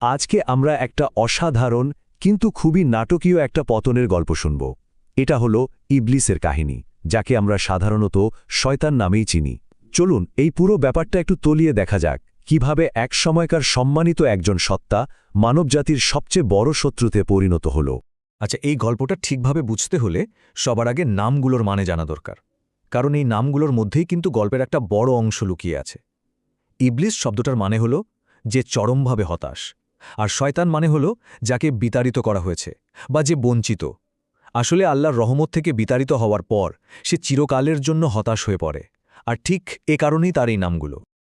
আজকে আমরা একটা অসাধারণ কিন্তু খুবই নাটকীয় একটা পতনের গল্প শুনব। এটা হলো ইবলিসের কাহিনী, যাকে আমরা সাধারণত শয়তান নামেই চিনি। চলুন এই পুরো ব্যাপারটা একটু তলিয়ে দেখা যাক, কিভাবে এক সময়কার সম্মানিত একজন সত্তা মানবজাতির সবচেয়ে বড় শত্রুতে পরিণত হল। আচ্ছা, এই গল্পটা ঠিকভাবে বুঝতে হলে সবার আগে নামগুলোর মানে জানা দরকার, কারণ এই নামগুলোর মধ্যেই কিন্তু গল্পের একটা বড় অংশ লুকিয়ে আছে। ইবলিস শব্দটার মানে হল যে চরমভাবে হতাশ, আর শয়তান মানে হল যাকে বিতাড়িত করা হয়েছে বা যে বঞ্চিত। আসলে আল্লাহর রহমত থেকে বিতাড়িত হওয়ার পর সে চিরকালের জন্য হতাশ হয়ে পড়ে, আর ঠিক এ কারণেই তার এই নামগুলো।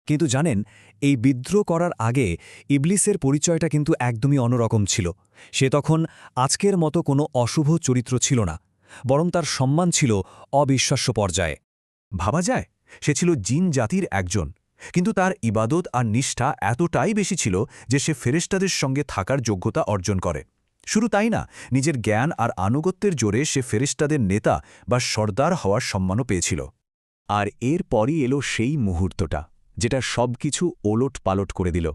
কিন্তু জানেন, এই বিদ্রোহ করার আগে ইবলিসের পরিচয়টা কিন্তু একদমই অন্যরকম ছিল। সে তখন আজকের মতো কোনো অশুভ চরিত্র ছিল না, বরং তার সম্মান ছিল অবিশ্বাস্য পর্যায়ে। ভাবা যায়, সে ছিল জিন জাতির একজন, কিন্তু তার ইবাদত আর নিষ্ঠা এতটাই বেশি ছিল যে সে ফেরেশতাদের সঙ্গে থাকার যোগ্যতা অর্জন করে। শুধু তাই না, নিজের জ্ঞান আর আনুগত্যের জোরে সে ফেরেশতাদের নেতা বা সর্দার হওয়ার সম্মানও পেয়েছিল। আর এরপরই এলো সেই মুহূর্তটা যেটা সবকিছু ওলট পালট করে দিল।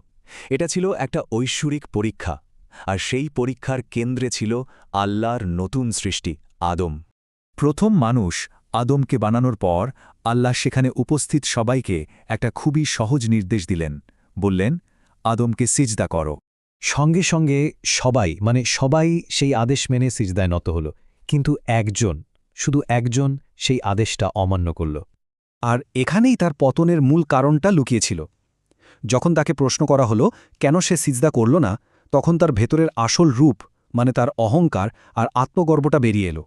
এটা ছিল একটা ঐশ্বরিক পরীক্ষা, আর সেই পরীক্ষার কেন্দ্রে ছিল আল্লাহর নতুন সৃষ্টি আদম। প্রথম মানুষ আদমকে বানানোর পর আল্লাহ সেখানে উপস্থিত সবাইকে একটা খুবই সহজ নির্দেশ দিলেন। বললেন, আদমকে সিজদা করো। সঙ্গে সঙ্গে সবাই সেই আদেশ মেনে সিজদায় নত হল, কিন্তু শুধু একজন সেই আদেশটা অমান্য করল। আর এখানেই তার পতনের মূল কারণটা লুকিয়েছিল। যখন তাকে প্রশ্ন করা হলো কেন সে সিজদা করল না, তখন তার ভেতরের আসল রূপ, মানে তার অহংকার আর আত্মগর্বটা বেরিয়ে এলো।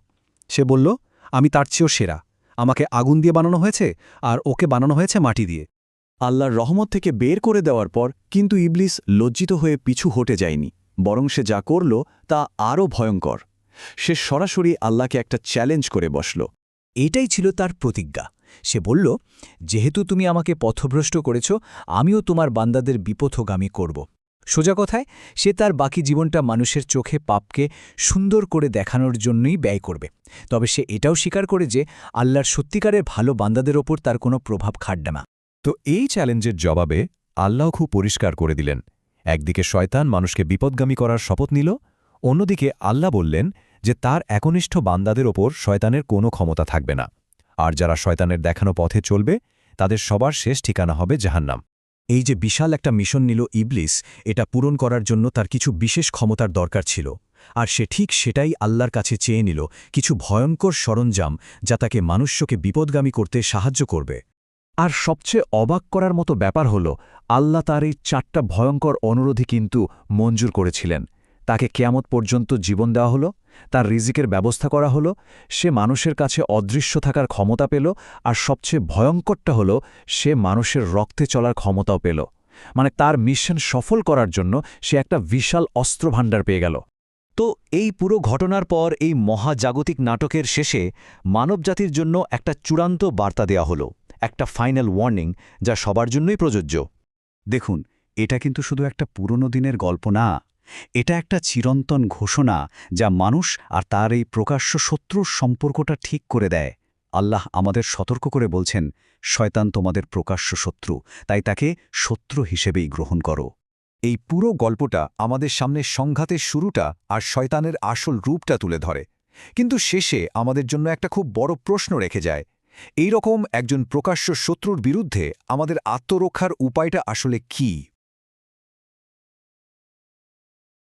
সে বলল, আমি তার চেয়েও সেরা, আমাকে আগুন দিয়ে বানানো হয়েছে আর ওকে বানানো হয়েছে মাটি দিয়ে। আল্লাহর রহমত থেকে বের করে দেওয়ার পর কিন্তু ইবলিস লজ্জিত হয়ে পিছু হটে যায়নি, বরং সে যা করল তা আরও ভয়ঙ্কর। সে সরাসরি আল্লাহকে একটা চ্যালেঞ্জ করে বসল। এটাই ছিল তার প্রতিজ্ঞা। সে বলল, যেহেতু তুমি আমাকে পথভ্রষ্ট করেছ, আমিও তোমার বান্দাদের বিপথগামী করব। সোজা কথায়, সে তার বাকি জীবনটা মানুষের চোখে পাপকে সুন্দর করে দেখানোর জন্যই ব্যয় করবে। তবে সে এটাও স্বীকার করে যে আল্লাহর সত্যিকারের ভালো বান্দাদের ওপর তার কোনো প্রভাব খাটবে না। তো এই চ্যালেঞ্জের জবাবে আল্লাহ খুব পরিষ্কার করে দিলেন। একদিকে শয়তান মানুষকে বিপদগামী করার শপথ নিল, অন্যদিকে আল্লাহ বললেন যে তার একনিষ্ঠ বান্দাদের ওপর শয়তানের কোনো ক্ষমতা থাকবে না, আর যারা শয়তানের দেখানো পথে চলবে তাদের সবার শেষ ঠিকানা হবে জাহান্নাম। এই যে বিশাল একটা মিশন নিল ইবলিস, এটা পূরণ করার জন্য তার কিছু বিশেষ ক্ষমতার দরকার ছিল, আর সে ঠিক সেটাই আল্লাহর কাছে চেয়ে নিল, কিছু ভয়ঙ্কর সরঞ্জাম যা তাকে মানুষ্যকে বিপদগামী করতে সাহায্য করবে। আর সবচেয়ে অবাক করার মতো ব্যাপার হল, আল্লাহ তার এই 4টা ভয়ঙ্কর অনুরোধই কিন্তু মঞ্জুর করেছিলেন। তাকে কিয়ামত পর্যন্ত জীবন দেওয়া হলো, তার রিজিকের ব্যবস্থা করা হলো, সে মানুষের কাছে অদৃশ্য থাকার ক্ষমতা পেল, আর সবচেয়ে ভয়ঙ্করটা হল সে মানুষের রক্তে চলার ক্ষমতাও পেল। মানে তার মিশন সফল করার জন্য সে একটা বিশাল অস্ত্রভাণ্ডার পেয়ে গেল। তো এই পুরো ঘটনার পর এই মহাজাগতিক নাটকের শেষে মানবজাতির জন্য একটা চূড়ান্ত বার্তা দেওয়া হলো, একটা ফাইনাল ওয়ার্নিং, যা সবার জন্যই প্রযোজ্য। দেখুন, এটা কিন্তু শুধু একটা পুরনো দিনের গল্প না, এটা একটা চিরন্তন ঘোষণা যা মানুষ আর তার এই প্রকাশ্য শত্রুর সম্পর্কটা ঠিক করে দেয়। আল্লাহ আমাদের সতর্ক করে বলছেন, শয়তান তোমাদের প্রকাশ্য শত্রু, তাই তাকে শত্রু হিসেবেই গ্রহণ করো। এই পুরো গল্পটা আমাদের সামনে সংঘাতের শুরুটা আর শয়তানের আসল রূপটা তুলে ধরে, কিন্তু শেষে আমাদের জন্য একটা খুব বড় প্রশ্ন রেখে যায়। এই রকম একজন প্রকাশ্য শত্রুর বিরুদ্ধে আমাদের আত্মরক্ষার উপায়টা আসলে কী?